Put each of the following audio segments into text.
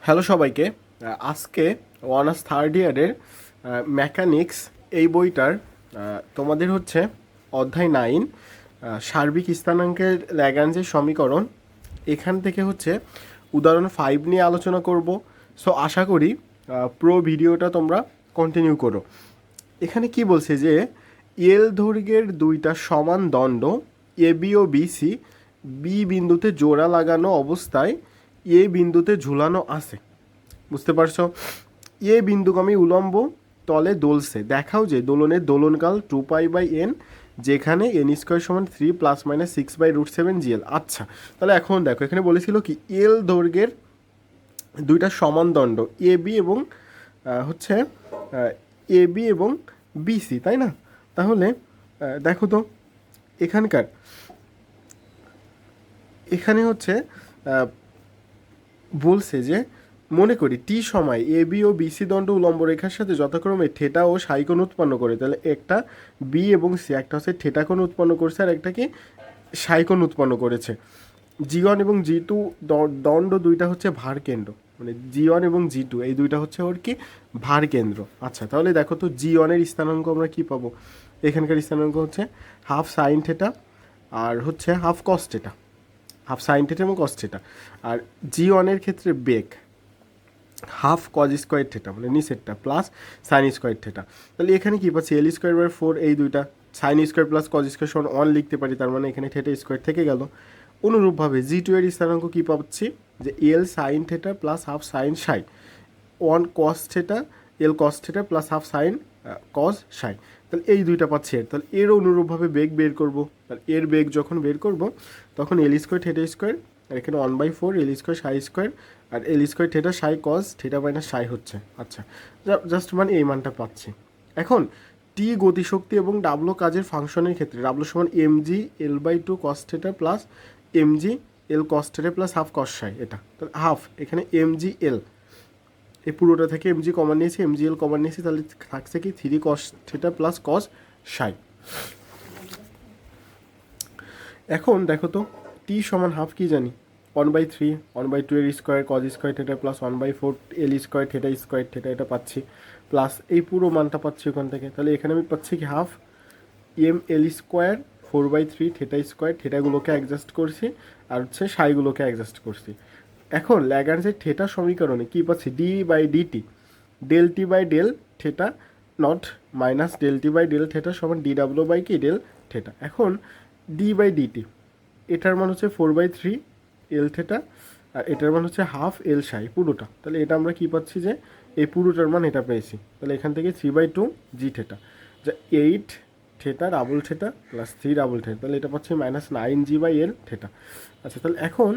Hello সবাইকে। আজকে honours third ইয়ারের মেকানিক্স এই বইটার তোমাদের হচ্ছে অধ্যায় 9 সার্বিক স্থানাঙ্কের ল্যাগ্রাঞ্জের সমীকরণ, এখান থেকে হচ্ছে উদাহরণ 5 নিয়ে আলোচনা করব। সো আশা করি পুরো ভিডিওটা তোমরা কন্টিনিউ করো। এখানে কি বলছে যে এল দৈর্ঘ্যের দুইটা সমান দণ্ড A B O BC B বিন্দুতে জোড়া লাগানো অবস্থায় এ বিন্দুতে ঝুলানো আছে। বুঝতে পারছো? এ বিন্দুগামী উলম্ব তলে দোলছে, দেখাও যে দোলনের দোলনকাল 2π/n, যেখানে n² সমান 3 ± 6/√7 GL। আচ্ছা, তাহলে এখন দেখো এখানে বলেছিল কি এল দৈর্ঘ্যের দুইটা সমান দণ্ড এ বি এবং হচ্ছে এ বি এবং বিসি, তাই না? তাহলে দেখো তো এখানে হচ্ছে বলছে যে মনে করি টি সময় এ বি ও বিসি দণ্ড উলম্ব রেখার সাথে যথাক্রমে থেটা ও সাই কোণ উৎপন্ন করে। তাহলে একটা বি এবং সি, একটা হচ্ছে থেটা কোণ উৎপন্ন করছে আর একটা কি সাই কোণ উৎপন্ন করেছে। জি1 এবং জি2 দণ্ড দুইটা হচ্ছে ভার কেন্দ্র, মানে জি1 এবং জি2 এই দুইটা হচ্ছে ওর কি ভার কেন্দ্র। আচ্ছা, তাহলে দেখো তো জি1 স্থানাঙ্ক আমরা কি পাবো? এখানকার স্থানাঙ্ক হচ্ছে হাফ সাইন থেটা আর হচ্ছে half cos theta, half sine theta এবং কস থেটা। আর জি1 ক্ষেত্রে বেগ হাফ কজ স্কোয়ার থেটা, মানে নিচেরটা, প্লাস সাইন স্কোয়ার থেটা। তাহলে এখানে কী পাচ্ছি L²/4, এই দুইটা sine square plus cos square সমান 1 লিখতে পারি, তার মানে এখানে থেটা স্কোয়ার থেকে গেল। অনুরূপভাবে জি2 স্থানাঙ্ক কী পাচ্ছি যে L sine theta plus half sine psi, 1 cos theta, L cos theta plus half sine cos psi. তাহলে এই দুইটা পাচ্ছি। তাহলে এর অনুরূপভাবে বেগ বের করব। তাহলে এর বেগ যখন বের করব তখন L² থেটা স্কোয়ার, আর এখানে 1/4 L² সাই স্কোয়ার, আর L² থেটা সাই কজ থেটা মাইনাস সাই হচ্ছে। আচ্ছা, জাস্ট মানে এই মানটা পাচ্ছি। এখন টি গতিশক্তি এবং ডাব্লু কাজের ফাংশনের ক্ষেত্রে ডাব্লু সমান mg L/2 কস থেটা প্লাস mg L কস থেটা প্লাস হাফ কস সাই, এটা তাহলে হাফ, এখানে mg L, এই পুরোটা থেকে mg কমন নিয়েছি, mg L কমন নিয়েছি, তাহলে থাকছে কি 3 কস থেটা প্লাস কস সাই। এখন দেখো তো টি সমান হাফ কি জানি 1/3 1/2 এর square cos square theta plus 1/4 L² theta square theta, এটা পাচ্ছি, প্লাস এই পুরো মানটা পাচ্ছি ওখান থেকে। তাহলে এখানে আমি পাচ্ছি কি হাফ mL² 4/3 থেটা স্কোয়ার, থেটাগুলোকে অ্যাডজাস্ট করছি আর হচ্ছে সাইগুলোকে অ্যাডজাস্ট করছি। এখন ল্যাগ্রাঞ্জের থেটা সমীকরণে কী পাচ্ছি d/dt del T by del theta naught minus del T by del theta সমান dw বাই কি ডেল থেটা। এখন d/dt এটার মান হচ্ছে 4/3 এল থেটা আর এটার মান হচ্ছে হাফ এল সাই পুরোটা। তাহলে এটা আমরা কি পাচ্ছি যে এই পুরোটার মান এটা পেয়েছি। তাহলে এখান থেকে 3/2 জি থেটা, যা 8 theta double theta plus 3 double theta, তাহলে এটা পাচ্ছি -9g/L থেটা। আচ্ছা, তাহলে এখন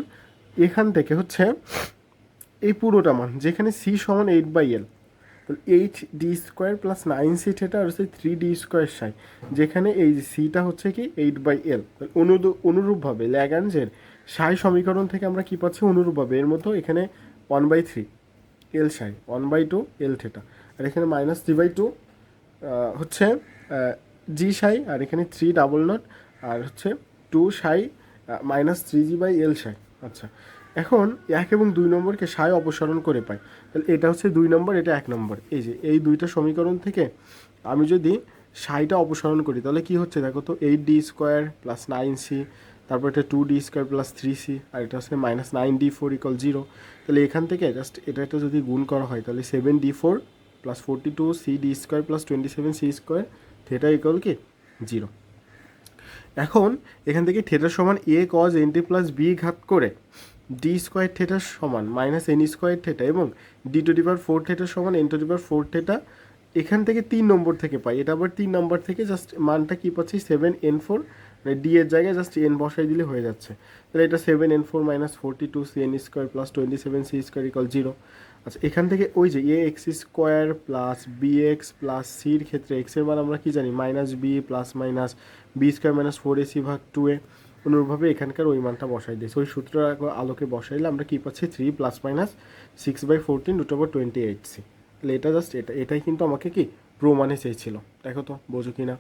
এখান থেকে হচ্ছে এই পুরোটা মান, যেখানে সি সমান 8/L, তাহলে 8d² প্লাস 9c থেটা আর হচ্ছে 3d² সাই, যেখানে এই সিটা হচ্ছে কি 8/L। অনুরূপভাবে ল্যাগ্রাঞ্জের সাই সমীকরণ থেকে আমরা কি পাচ্ছি অনুরূপভাবে এর মতো, এখানে 1/3 এল সাই 1/2 এল থেটা, আর এখানে -3/2 হচ্ছে জি সাই, আর এখানে 3 ডাবল নট আর হচ্ছে 2 সাই -3g/L সাই। আচ্ছা, এখন 1 এবং 2 নম্বরকে সাই অপসারণ করে পাই। তাহলে এটা হচ্ছে 2 নম্বর, এটা 1 নম্বর। এই যে এই দুইটা সমীকরণ থেকে আমি যদি সাইটা অপসারণ করি তাহলে কি হচ্ছে দেখো তো, 8d² প্লাস 9c, তারপর এটা 2d² প্লাস 3c, আর এটা হচ্ছে -9d4 = 0। তাহলে এখান থেকে জাস্ট এটা যদি গুণ করা হয় তাহলে 7d4 plus 42cd² plus 27c² theta = কি 0। এখন এখান থেকে থেটা সমান a cos nt plus b ঘাত করে d² থেটা সমান -n² থেটা এবং d⁴ থেটা সমান n⁴ থেটা, এখান থেকে 3 নম্বর থেকে পাই। এটা আবার 3 নম্বর থেকে জাস্ট মানটা কি পাচ্ছি 7n4, মানে d এর জায়গায় জাস্ট n বসাই দিলে হয়ে যাচ্ছে। তাহলে এটা 7n4 - 42cn² প্লাস 27c² = 0। আচ্ছা, এখান থেকে ওই যে ax² প্লাস bx প্লাস সির ক্ষেত্রে x এর মান আমরা কি জানি -b plus minus b² - 4ac/2a। অনুরূপভাবে এখানকার ওই মানটা বসাই দিয়েছি, ওই সূত্রের আলোকে বসাইলে আমরা কি পাচ্ছি 3 ± 6/14 √28c। তাহলে এটা জাস্ট এটাই কিন্তু আমাকে কি প্রমাণে চেয়েছিল। দেখো তো বোঝো কি না।